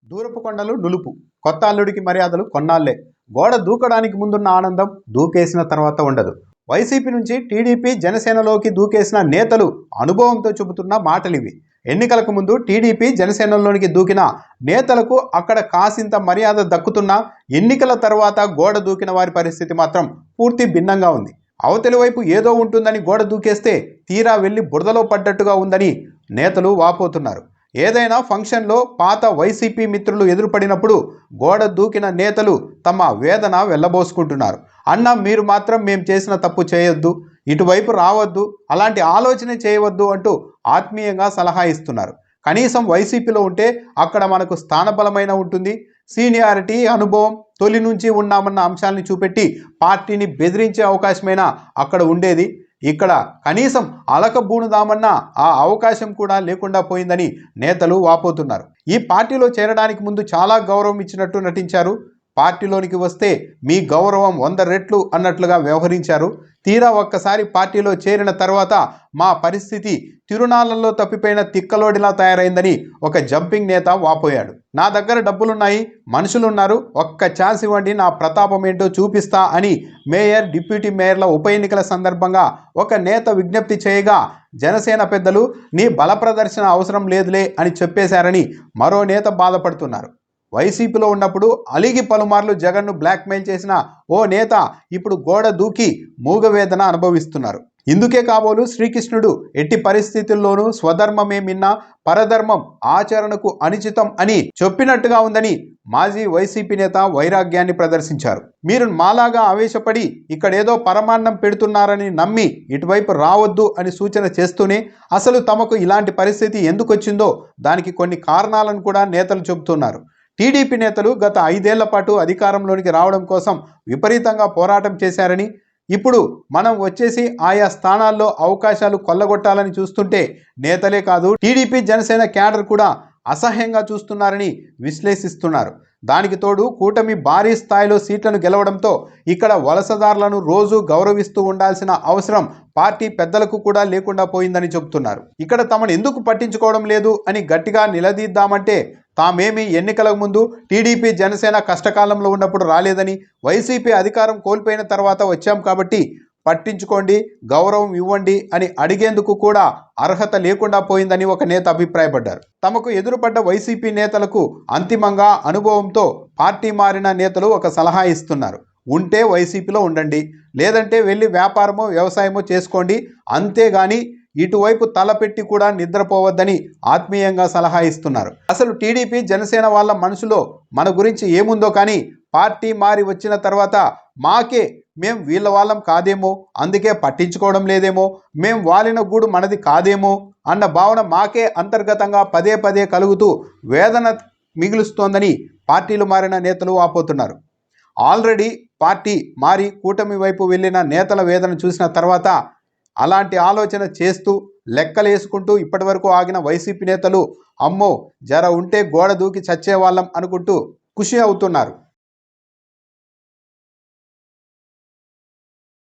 దూరపు కొండలు నులుపు కొత్త అల్లుడికి మర్యాదలు కొన్నాళ్లే. గోడ దూకడానికి ముందున్న ఆనందం దూకేసిన తర్వాత ఉండదు. వైసీపీ నుంచి టీడీపీ జనసేనలోకి దూకేసిన నేతలు అనుభవంతో చెబుతున్న మాటలివి. ఎన్నికలకు ముందు టీడీపీ జనసేనలోనికి దూకిన నేతలకు అక్కడ కాసింత మర్యాద దక్కుతున్నా ఎన్నికల తర్వాత గోడ దూకిన వారి పరిస్థితి మాత్రం పూర్తి భిన్నంగా ఉంది. అవతలి వైపు ఏదో ఉంటుందని గోడ దూకేస్తే తీరా వెళ్ళి బురదలో పడ్డట్టుగా ఉందని నేతలు వాపోతున్నారు. ఏదైనా ఫంక్షన్లో పాత వైసీపీ మిత్రులు ఎదురుపడినప్పుడు గోడ దూకిన నేతలు తమ వేదన వెళ్ళబోసుకుంటున్నారు. అన్న మీరు మాత్రం మేం చేసిన తప్పు చేయొద్దు, ఇటువైపు రావద్దు, అలాంటి ఆలోచన చేయవద్దు అంటూ ఆత్మీయంగా సలహా ఇస్తున్నారు. కనీసం వైసీపీలో ఉంటే అక్కడ మనకు స్థానబలమైన ఉంటుంది, సీనియారిటీ, అనుభవం, తొలి నుంచి ఉన్నామన్న అంశాలను చూపెట్టి పార్టీని బెదిరించే అవకాశమైనా అక్కడ ఉండేది. ఇక్కడ కనీసం అలకబూనుదామన్న ఆ అవకాశం కూడా లేకుండా పోయిందని నేతలు వాపోతున్నారు. ఈ పార్టీలో చేరడానికి ముందు చాలా గౌరవం ఇచ్చినట్టు నటించారు. పార్టీలోనికి వస్తే మీ గౌరవం 100 రెట్లు అన్నట్లుగా వ్యవహరించారు. తీరా ఒక్కసారి పార్టీలో చేరిన తర్వాత మా పరిస్థితి తిరునాళ్ళల్లో తప్పిపోయిన తిక్కలోడిలా తయారైందని ఒక జంపింగ్ నేత వాపోయాడు. నా దగ్గర డబ్బులున్నాయి, మనుషులున్నారు, ఒక్క ఛాన్స్ ఇవ్వండి, నా ప్రతాపం ఏంటో చూపిస్తా అని మేయర్, డిప్యూటీ మేయర్ల ఉప ఎన్నికల సందర్భంగా ఒక నేత విజ్ఞప్తి చేయగా జనసేన పెద్దలు నీ బల ప్రదర్శన అవసరం లేదులే అని చెప్పేశారని మరో నేత బాధపడుతున్నారు. వైసీపీలో ఉన్నప్పుడు అలిగి పలుమార్లు జగన్ను బ్లాక్మెయిల్ చేసిన ఓ నేత ఇప్పుడు గోడ దూకి మూగవేదన అనుభవిస్తున్నారు. ఇందుకే కాబోలు శ్రీకృష్ణుడు ఎట్టి పరిస్థితుల్లోనూ స్వధర్మమే మిన్న పరధర్మం ఆచరణకు అనుచితం అని చెప్పినట్టుగా ఉందని మాజీ వైసీపీ నేత వైరాగ్యాన్ని ప్రదర్శించారు. మీరు మాలాగా ఆవేశపడి ఇక్కడేదో పరమాన్నం పెడుతున్నారని నమ్మి ఇటువైపు రావద్దు అని సూచన చేస్తూనే అసలు తమకు ఇలాంటి పరిస్థితి ఎందుకు వచ్చిందో దానికి కొన్ని కారణాలను కూడా నేతలు చెబుతున్నారు. టీడీపీ నేతలు గత 5 ఏళ్ల పాటు అధికారంలోనికి రావడం కోసం విపరీతంగా పోరాటం చేశారని, ఇప్పుడు మనం వచ్చేసి ఆయా స్థానాల్లో అవకాశాలు కొల్లగొట్టాలని చూస్తుంటే నేతలే కాదు టీడీపీ జనసేన క్యాడర్ కూడా అసహ్యంగా చూస్తున్నారని విశ్లేషిస్తున్నారు. దానికి తోడు కూటమి భారీ స్థాయిలో సీట్లను గెలవడంతో ఇక్కడ వలసదారులను రోజు గౌరవిస్తూ ఉండాల్సిన అవసరం పార్టీ పెద్దలకు కూడా లేకుండా పోయిందని చెబుతున్నారు. ఇక్కడ తమను ఎందుకు పట్టించుకోవడం లేదు అని గట్టిగా నిలదీద్దామంటే తామేమి ఎన్నికలకు ముందు టీడీపీ జనసేన కష్టకాలంలో ఉన్నప్పుడు రాలేదని, వైసీపీ అధికారం కోల్పోయిన తర్వాత వచ్చాం కాబట్టి పట్టించుకోండి, గౌరవం ఇవ్వండి అని అడిగేందుకు కూడా అర్హత లేకుండా పోయిందని ఒక నేత అభిప్రాయపడ్డారు. తమకు ఎదురుపడ్డ వైసీపీ నేతలకు అంతిమంగా అనుభవంతో పార్టీ మారిన నేతలు ఒక సలహా ఇస్తున్నారు. ఉంటే వైసీపీలో ఉండండి, లేదంటే వెళ్ళి వ్యాపారమో వ్యవసాయమో చేసుకోండి, అంతేగాని ఇటువైపు తలపెట్టి కూడా నిద్రపోవద్దని ఆత్మీయంగా సలహా ఇస్తున్నారు. అసలు టీడీపీ జనసేన వాళ్ళ మనసులో మన గురించి ఏముందో కానీ పార్టీ మారి వచ్చిన తర్వాత మాకే మేం వీళ్ళ వాళ్ళం కాదేమో, అందుకే పట్టించుకోవడం లేదేమో, మేం వాలిన గూడు మనది కాదేమో అన్న భావన మాకే అంతర్గతంగా పదే పదే కలుగుతూ వేదన మిగులుస్తోందని పార్టీలు మారిన నేతలు వాపోతున్నారు. ఆల్రెడీ పార్టీ మారి కూటమి వైపు వెళ్ళిన నేతల వేదన చూసిన తర్వాత అలాంటి ఆలోచన చేస్తూ లెక్కలేసుకుంటూ ఇప్పటివరకు ఆగిన వైసీపీ నేతలు అమ్మో జర ఉంటే గోడ దూకి చచ్చేవాళ్ళం అనుకుంటూ ఖుషి అవుతున్నారు.